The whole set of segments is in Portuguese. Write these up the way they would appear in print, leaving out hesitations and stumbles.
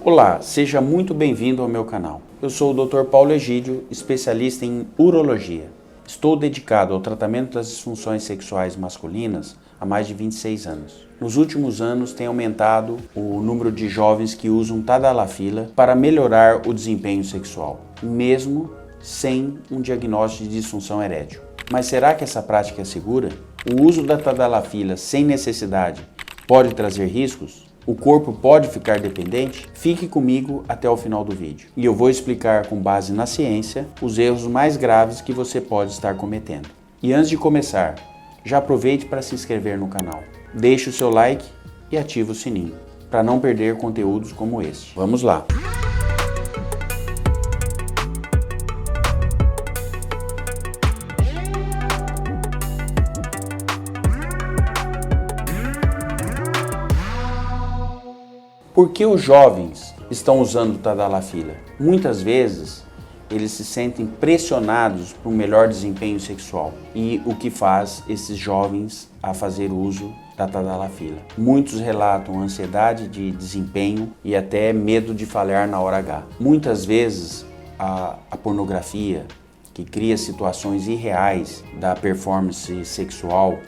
Olá, seja muito bem-vindo ao meu canal. Eu sou o Dr. Paulo Egídio, especialista em urologia. Estou dedicado ao tratamento das disfunções sexuais masculinas há mais de 26 anos. Nos últimos anos tem aumentado o número de jovens que usam tadalafila para melhorar o desempenho sexual, mesmo sem um diagnóstico de disfunção erétil. Mas será que essa prática é segura? O uso da tadalafila sem necessidade pode trazer riscos? O corpo pode ficar dependente? Fique comigo até o final do vídeo e eu vou explicar com base na ciência os erros mais graves que você pode estar cometendo. E antes de começar, já aproveite para se inscrever no canal. Deixe o seu like e ative o sininho para não perder conteúdos como este. Vamos lá! Por que os jovens estão usando tadalafila? Muitas vezes eles se sentem pressionados por um melhor desempenho sexual e o que faz esses jovens a fazer uso da tadalafila. Muitos relatam ansiedade de desempenho e até medo de falhar na hora H. Muitas vezes a pornografia, que cria situações irreais da performance sexual,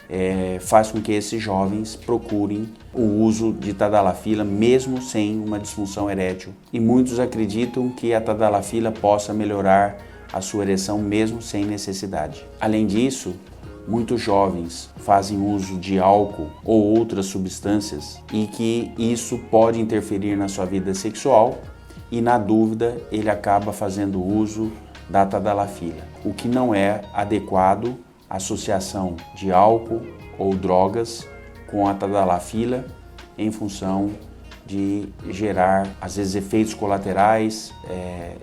faz com que esses jovens procurem o uso de tadalafila mesmo sem uma disfunção erétil. E muitos acreditam que a tadalafila possa melhorar a sua ereção mesmo sem necessidade. Além disso, muitos jovens fazem uso de álcool ou outras substâncias e que isso pode interferir na sua vida sexual e, na dúvida, ele acaba fazendo uso da tadalafila, o que não é adequado a associação de álcool ou drogas com a tadalafila em função de gerar, às vezes, efeitos colaterais,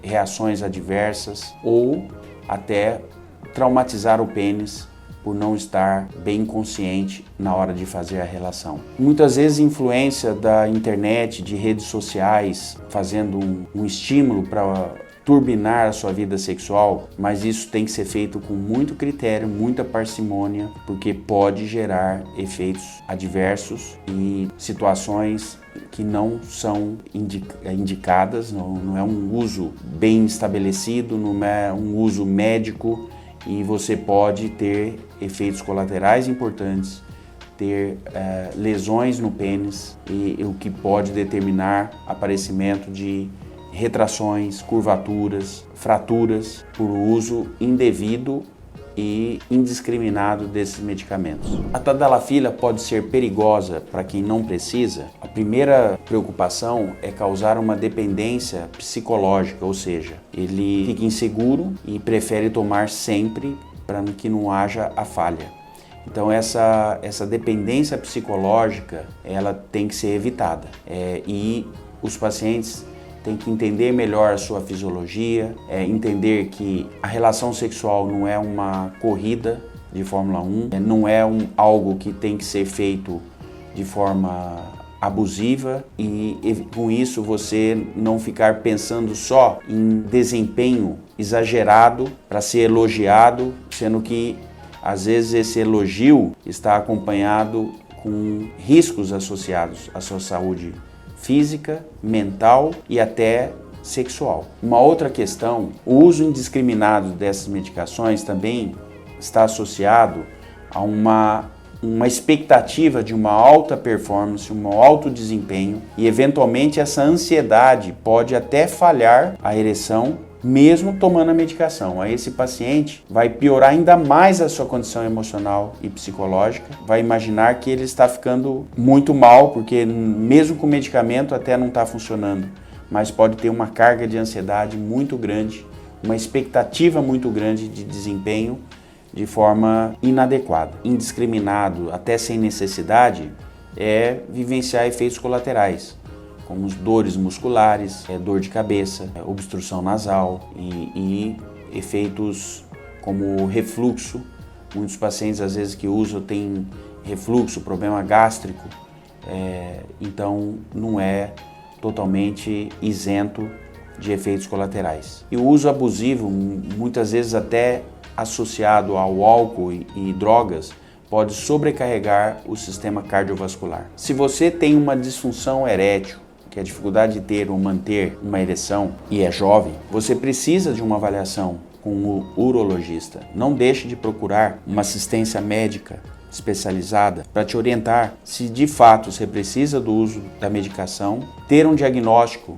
reações adversas ou até traumatizar o pênis por não estar bem consciente na hora de fazer a relação. Muitas vezes, influência da internet, de redes sociais, fazendo um estímulo para turbinar a sua vida sexual, mas isso tem que ser feito com muito critério, muita parcimônia, porque pode gerar efeitos adversos e situações que não são indicadas, não é um uso bem estabelecido, não é um uso médico e você pode ter efeitos colaterais importantes, ter lesões no pênis e o que pode determinar aparecimento de retrações, curvaturas, fraturas por uso indevido e indiscriminado desses medicamentos. A tadalafila pode ser perigosa para quem não precisa. A primeira preocupação é causar uma dependência psicológica, ou seja, ele fica inseguro e prefere tomar sempre para que não haja a falha. Então essa dependência psicológica ela tem que ser evitada e os pacientes tem que entender melhor a sua fisiologia, entender que a relação sexual não é uma corrida de Fórmula 1, não é algo que tem que ser feito de forma abusiva e com isso você não ficar pensando só em desempenho exagerado para ser elogiado, sendo que às vezes esse elogio está acompanhado com riscos associados à sua saúde física, mental e até sexual. Uma outra questão, o uso indiscriminado dessas medicações também está associado a uma expectativa de uma alta performance, um alto desempenho e eventualmente essa ansiedade pode até falhar a ereção mesmo tomando a medicação. Aí esse paciente vai piorar ainda mais a sua condição emocional e psicológica, vai imaginar que ele está ficando muito mal, porque mesmo com o medicamento até não está funcionando, mas pode ter uma carga de ansiedade muito grande, uma expectativa muito grande de desempenho de forma inadequada. Indiscriminado, até sem necessidade, é vivenciar efeitos colaterais, como dores musculares, dor de cabeça, obstrução nasal e efeitos como refluxo. Muitos pacientes, às vezes, que usam têm refluxo, problema gástrico, então não é totalmente isento de efeitos colaterais. E o uso abusivo, muitas vezes até associado ao álcool e drogas, pode sobrecarregar o sistema cardiovascular. Se você tem uma disfunção erétil, que é a dificuldade de ter ou manter uma ereção e é jovem, você precisa de uma avaliação com o urologista. Não deixe de procurar uma assistência médica especializada para te orientar se de fato você precisa do uso da medicação, ter um diagnóstico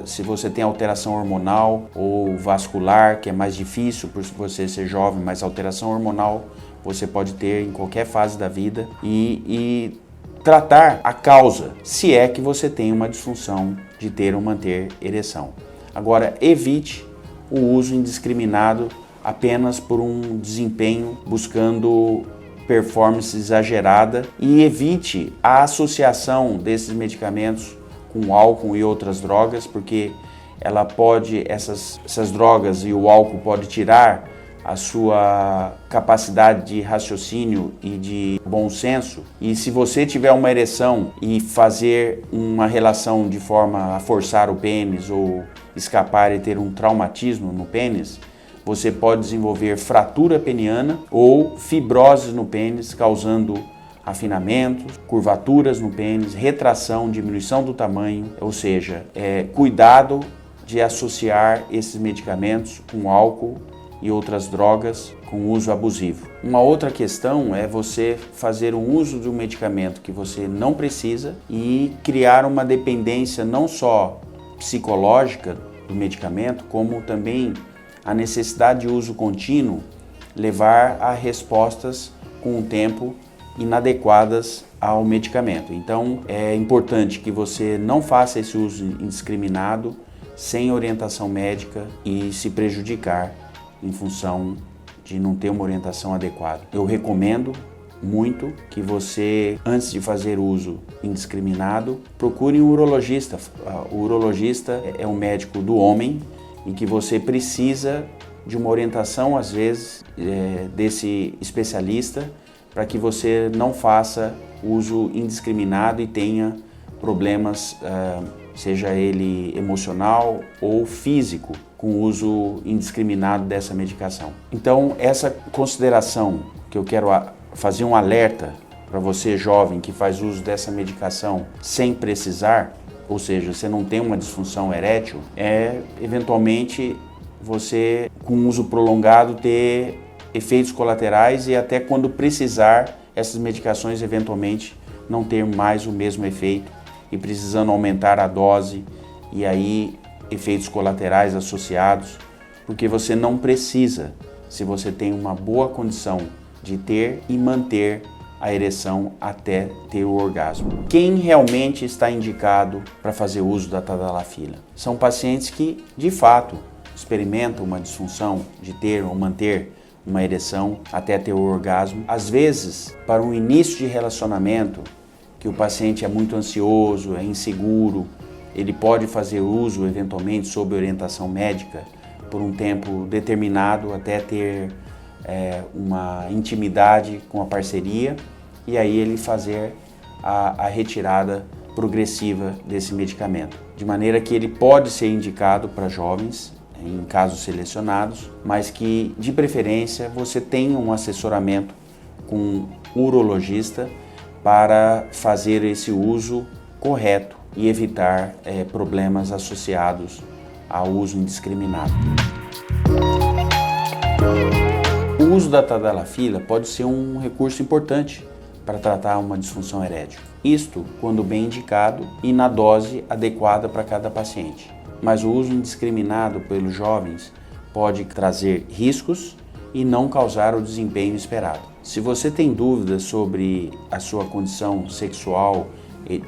se você tem alteração hormonal ou vascular, que é mais difícil por você ser jovem, mas alteração hormonal você pode ter em qualquer fase da vida e tratar a causa, se é que você tem uma disfunção de ter ou manter ereção. Agora, evite o uso indiscriminado apenas por um desempenho buscando performance exagerada e evite a associação desses medicamentos com álcool e outras drogas, porque essas drogas e o álcool pode tirar a sua capacidade de raciocínio e de bom senso. E se você tiver uma ereção e fazer uma relação de forma a forçar o pênis ou escapar e ter um traumatismo no pênis, você pode desenvolver fratura peniana ou fibrose no pênis, causando afinamentos, curvaturas no pênis, retração, diminuição do tamanho, ou seja, cuidado de associar esses medicamentos com álcool e outras drogas com uso abusivo. Uma outra questão é você fazer um uso de um medicamento que você não precisa e criar uma dependência não só psicológica do medicamento, como também a necessidade de uso contínuo levar a respostas com o tempo inadequadas ao medicamento. Então é importante que você não faça esse uso indiscriminado sem orientação médica e se prejudicar em função de não ter uma orientação adequada. Eu recomendo muito que você, antes de fazer uso indiscriminado, procure um urologista. O urologista é um médico do homem em que você precisa de uma orientação, às vezes, desse especialista para que você não faça uso indiscriminado e tenha problemas, seja ele emocional ou físico, com o uso indiscriminado dessa medicação. Então, essa consideração que eu quero fazer um alerta para você jovem que faz uso dessa medicação sem precisar, ou seja, você não tem uma disfunção erétil, eventualmente você, com uso prolongado, ter efeitos colaterais e até quando precisar, essas medicações eventualmente não ter mais o mesmo efeito e precisando aumentar a dose e aí efeitos colaterais associados, porque você não precisa, se você tem uma boa condição de ter e manter a ereção até ter o orgasmo. Quem realmente está indicado para fazer uso da tadalafila? São pacientes que, de fato, experimentam uma disfunção de ter ou manter uma ereção até ter o orgasmo. Às vezes, para um início de relacionamento, que o paciente é muito ansioso, é inseguro, ele pode fazer uso, eventualmente, sob orientação médica, por um tempo determinado, até ter uma intimidade com a parceria, e aí ele fazer a retirada progressiva desse medicamento. De maneira que ele pode ser indicado para jovens, em casos selecionados, mas que, de preferência, você tenha um assessoramento com um urologista para fazer esse uso correto e evitar problemas associados ao uso indiscriminado. O uso da tadalafila pode ser um recurso importante para tratar uma disfunção erétil. Isto quando bem indicado e na dose adequada para cada paciente. Mas o uso indiscriminado pelos jovens pode trazer riscos e não causar o desempenho esperado. Se você tem dúvidas sobre a sua condição sexual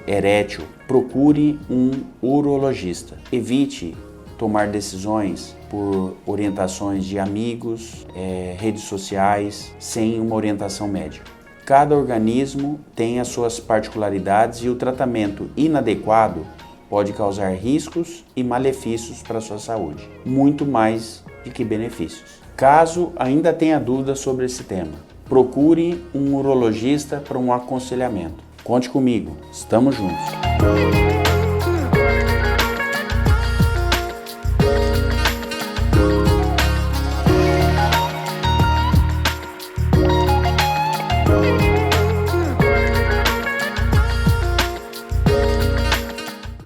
erétil, procure um urologista. Evite tomar decisões por orientações de amigos, redes sociais, sem uma orientação médica. Cada organismo tem as suas particularidades e o tratamento inadequado pode causar riscos e malefícios para a sua saúde, muito mais do que benefícios. Caso ainda tenha dúvidas sobre esse tema, procure um urologista para um aconselhamento. Conte comigo, estamos juntos.